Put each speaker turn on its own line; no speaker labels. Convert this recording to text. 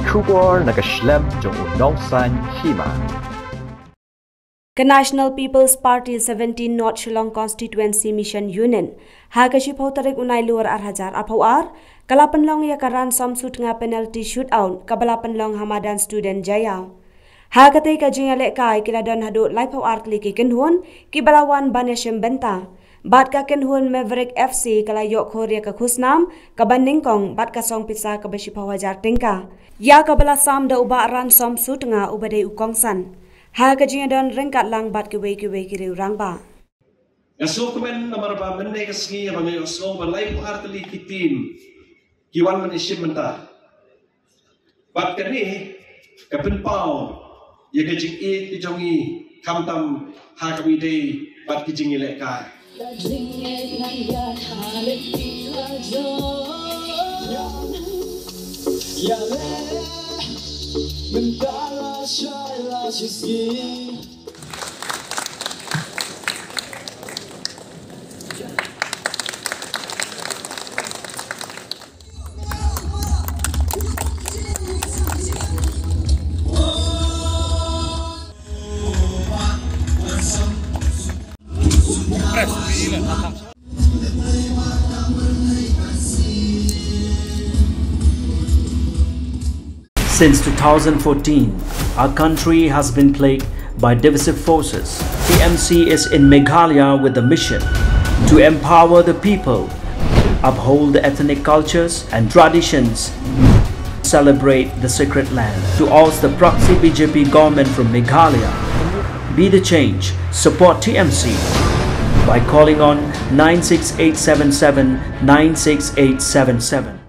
Khur nakaslem jong unongsan Hima.
The National People's Party 17 North Shillong Constituency Mission Union Hagashi Pautarek Unai Luar Hajar Apawar Kalapan Long ya Ransom Sutnga penalty shootout Kabalapan Long Hamadan student Jaya Hagate ka jingale kai kiladon hadu Laipau Art Liki Kenhun Kibalawan Baneshim Benta Bat ka Kenhun Meverick FC kalayok Khur ya ka Khusnam Kabaningkong bat ka song Pisa kabashi Hajar Tingka Ya kabala sam da uba Ransom Sutnga ubade ukongsan Hagajing dan rengkat lang bat kiwe kiri rangba.
Yaso kemen nomor apa menne kesni abang yaso balai arteli kitim kiwan menishim mentah. Bat kini kapen pau ya kejing i kijongi kamtam hakawide bat kijing ilekkai.
Since 2014, our country has been plagued by divisive forces. TMC is in Meghalaya with the mission to empower the people, uphold the ethnic cultures and traditions, celebrate the sacred land. To oust the proxy BJP government from Meghalaya, be the change, support TMC by calling on 96877 96877.